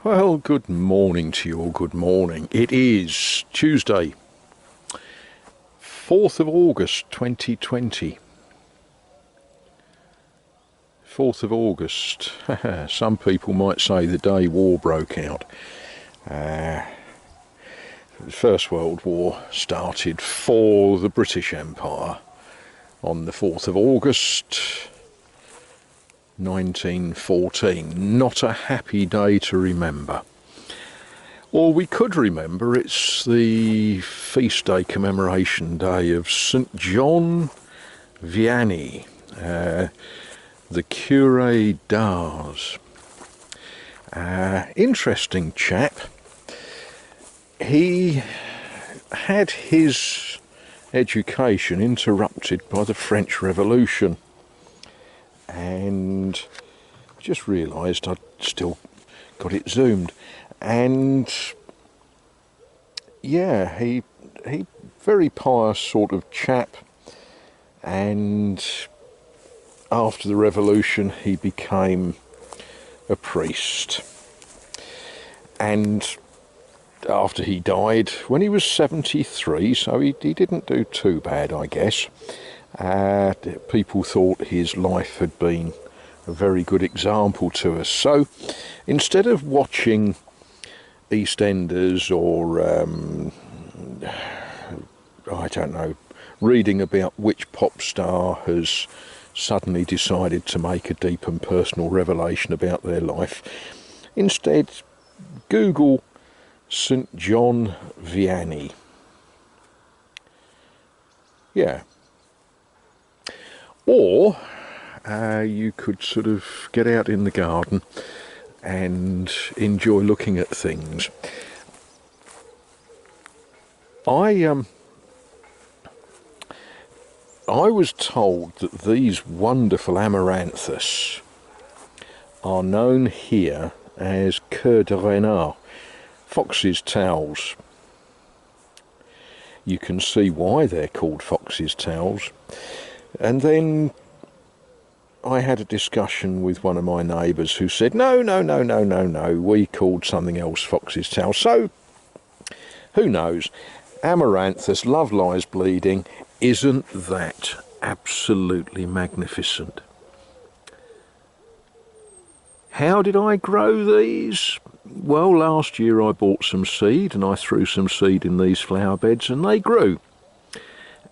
Well, good morning to you all, good morning. It is Tuesday, 4th of August 2020. 4th of August. Some people might say the day war broke out. The First World War started for the British Empire on the 4th of August 1914. Not a happy day to remember. Or we could remember it's the feast day commemoration day of St. John Vianney, the Cure d'Ars. Interesting chap. He had his education interrupted by the French Revolution, and just realised I'd still got it zoomed. And yeah, he very pious sort of chap, and after the revolution he became a priest, and after he died when he was 73, so he didn't do too bad, I guess. People thought his life had been a very good example to us. So instead of watching EastEnders or, I don't know, reading about which pop star has suddenly decided to make a deep and personal revelation about their life, instead Google St. John Vianney. Yeah. Or you could sort of get out in the garden and enjoy looking at things. I was told that these wonderful amaranthus are known here as queue de renard, fox's towels. You can see why they're called fox's towels. And then I had a discussion with one of my neighbours who said, no, we called something else fox's towels. So, who knows? Amaranthus, love lies bleeding. Isn't that absolutely magnificent? How did I grow these? Well, last year I bought some seed and I threw some seed in these flower beds and they grew.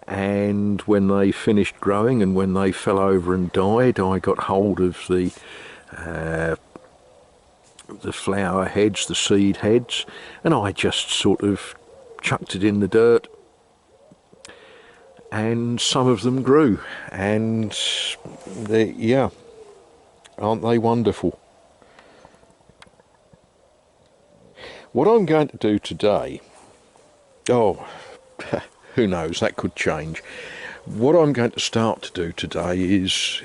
And when they finished growing and when they fell over and died, I got hold of the flower heads, the seed heads, and I just sort of chucked it in the dirt, and some of them grew, and yeah, aren't they wonderful? What I'm going to do today, who knows, that could change. What I'm going to start to do today is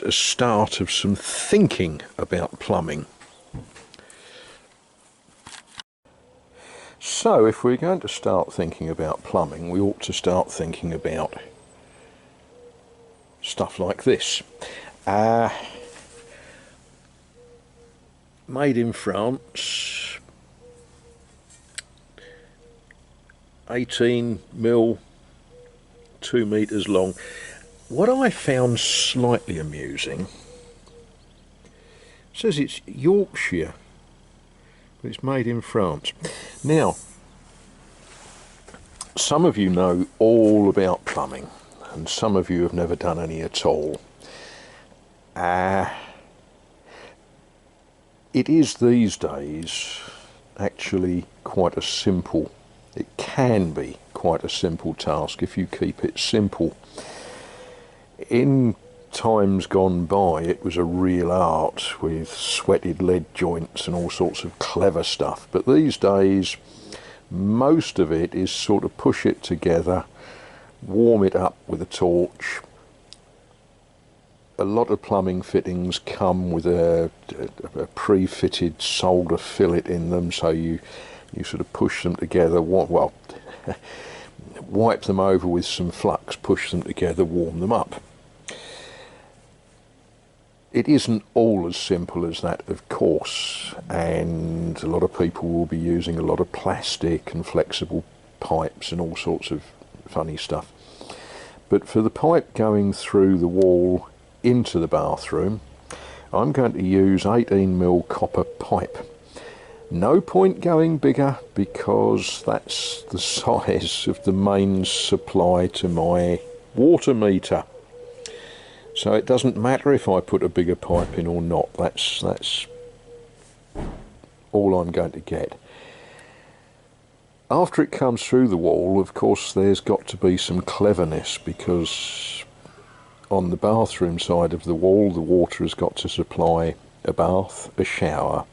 a start of some thinking about plumbing. So if we're going to start thinking about plumbing, we ought to start thinking about stuff like this. Made in France, 18mm, 2 meters long. What I found slightly amusing, it says it's Yorkshire, but it's made in France. Now, some of you know all about plumbing, and some of you have never done any at all. It is these days actually quite a simple, it can be quite a simple task if you keep it simple. In times gone by, it was a real art with sweated lead joints and all sorts of clever stuff, but these days most of it is sort of push it together, warm it up with a torch. A lot of plumbing fittings come with a pre-fitted solder fillet in them, so you sort of push them together, well, wipe them over with some flux, push them together, warm them up. it isn't all as simple as that, of course, and a lot of people will be using a lot of plastic and flexible pipes and all sorts of funny stuff. But for the pipe going through the wall into the bathroom, I'm going to use 18mm copper pipe. No point going bigger because that's the size of the mains supply to my water meter. So it doesn't matter if I put a bigger pipe in or not. That's all I'm going to get. After it comes through the wall, of course, there's got to be some cleverness, because on the bathroom side of the wall, the water has got to supply a bath, a shower,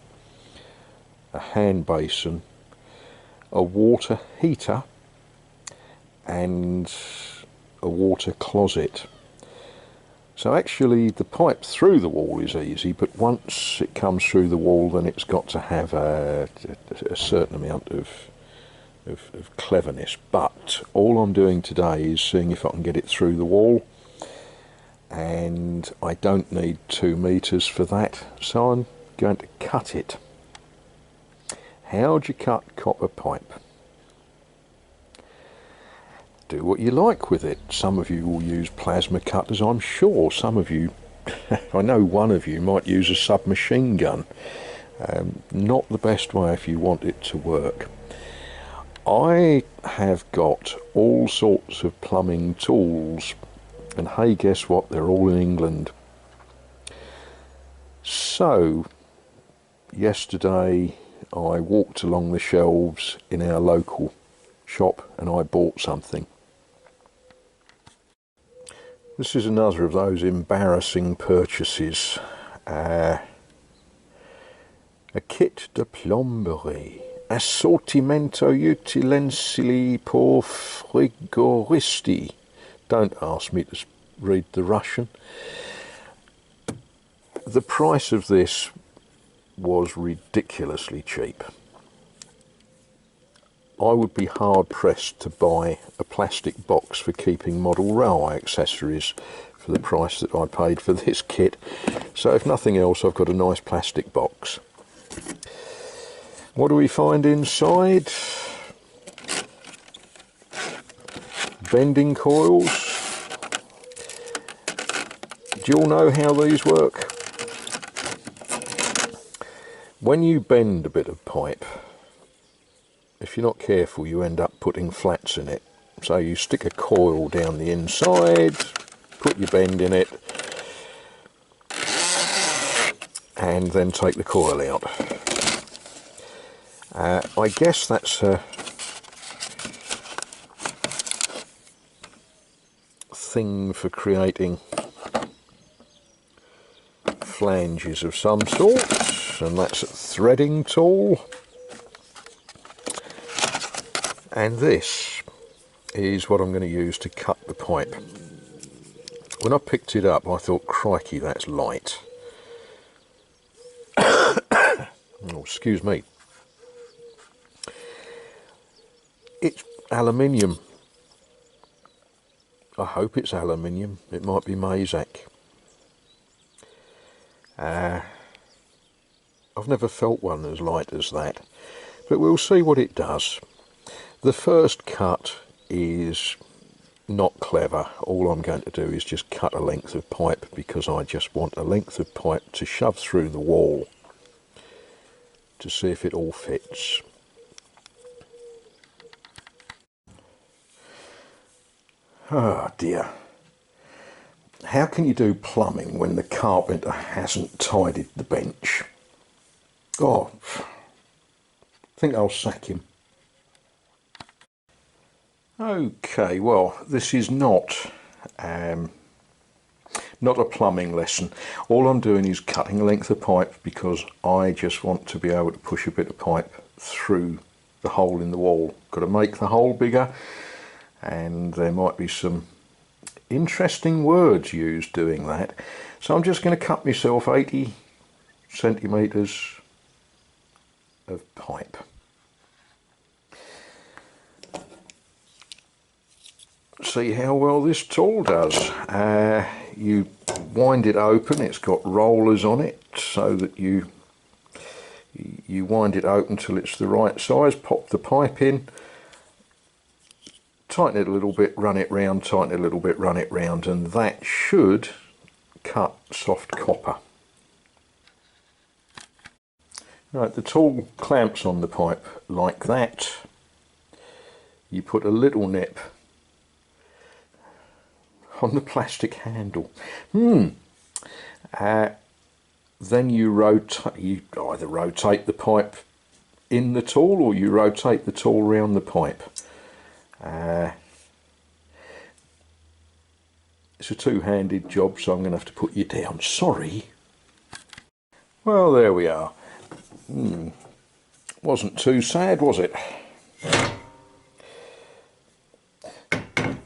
a hand basin, a water heater, and a water closet. So actually the pipe through the wall is easy, but once it comes through the wall, then it's got to have a certain amount of cleverness. But all I'm doing today is seeing if I can get it through the wall, and I don't need 2 meters for that, so I'm going to cut it. How do you cut copper pipe? Do what you like with it. Some of you will use plasma cutters, I'm sure. Some of you, I know one of you might use a submachine gun. Not the best way if you want it to work. I have got all sorts of plumbing tools, and hey, guess what? They're all in England. So, yesterday I walked along the shelves in our local shop and I bought something. This is another of those embarrassing purchases. A kit de plomberie. Assortimento utensili por frigoristi. Don't ask me to read the Russian. The price of this was ridiculously cheap. I would be hard pressed to buy a plastic box for keeping model railway accessories for the price that I paid for this kit. So if nothing else, I've got a nice plastic box. What do we find inside? Bending coils. Do you all know how these work? When you bend a bit of pipe, if you're not careful, you end up putting flats in it. So you stick a coil down the inside, put your bend in it, and then take the coil out. I guess that's a thing for creating flanges of some sort, and that's a threading tool. And this is what I'm going to use to cut the pipe. When I picked it up, I thought, crikey, that's light. Oh, excuse me. It's aluminium. I hope it's aluminium. It might be Mazak. I've never felt one as light as that, but we'll see what it does. The first cut is not clever. All I'm going to do is just cut a length of pipe, because I just want a length of pipe to shove through the wall to see if it all fits. Oh dear. How can you do plumbing when the carpenter hasn't tidied the bench? Oh, I think I'll sack him. Okay, well, this is not a plumbing lesson. All I'm doing is cutting a length of pipe, because I just want to be able to push a bit of pipe through the hole in the wall. Got to make the hole bigger, and there might be some interesting words used doing that. So I'm just going to cut myself 80 centimetres of pipe. See how well this tool does. You wind it open. It's got rollers on it so that you wind it open till it's the right size, pop the pipe in, tighten it a little bit, run it round, tighten it a little bit, run it round, and that should cut soft copper. Right, the tool clamps on the pipe like that. You put a little nip on the plastic handle. Then you either rotate the pipe in the tool or you rotate the tool round the pipe. It's a two-handed job, so I'm going to have to put you down. Sorry. Well, there we are. Wasn't too sad, was it?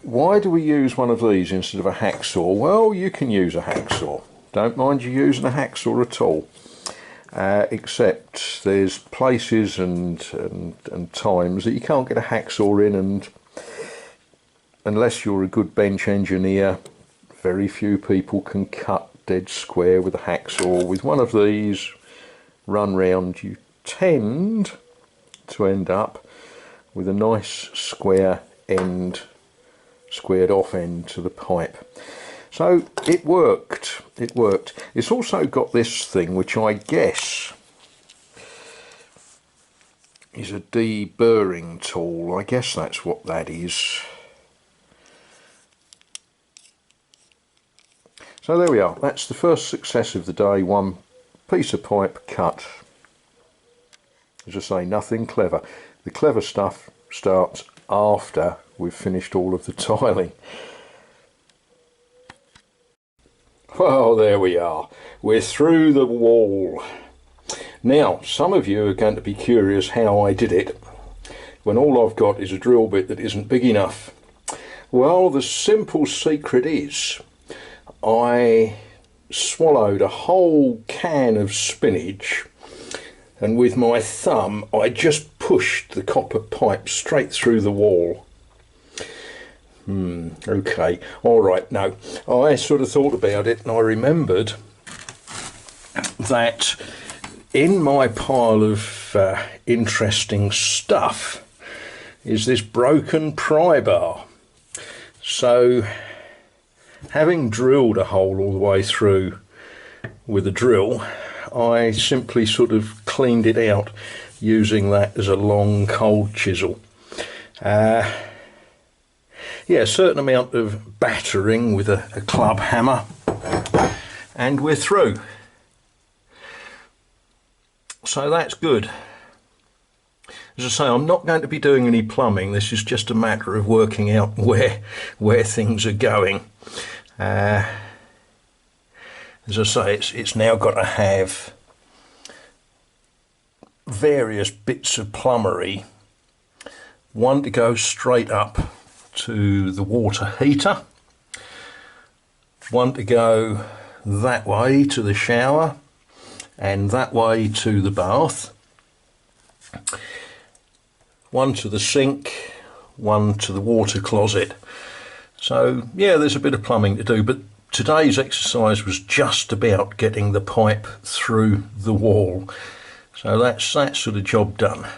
Why do we use one of these instead of a hacksaw? Well, you can use a hacksaw. Don't mind you using a hacksaw at all. Except there's places and times that you can't get a hacksaw in, and unless you're a good bench engineer, very few people can cut dead square with a hacksaw. With one of these, run round, you tend to end up with a nice square end, squared off end to the pipe. So it worked. It's also got this thing which I guess is a deburring tool. I guess that's what that is. So there we are. That's the first success of the day. One piece of pipe cut. As I say, nothing clever. The clever stuff starts after we've finished all of the tiling. Well, there we are. We're through the wall. Now, some of you are going to be curious how I did it when all I've got is a drill bit that isn't big enough. Well, the simple secret is I swallowed a whole can of spinach, and with my thumb I just pushed the copper pipe straight through the wall. Okay, alright. Now, I sort of thought about it and I remembered that in my pile of interesting stuff is this broken pry bar. So, having drilled a hole all the way through with a drill, I simply sort of cleaned it out using that as a long cold chisel. Yeah, a certain amount of battering with a club hammer, and we're through. So that's good. As I say, I'm not going to be doing any plumbing. This is just a matter of working out where things are going. As I say, it's now got to have various bits of plumbery. One to go straight up to the water heater, one to go that way to the shower, and that way to the bath, one to the sink, one to the water closet. So yeah, there's a bit of plumbing to do, but today's exercise was just about getting the pipe through the wall. So that's that sort of job done.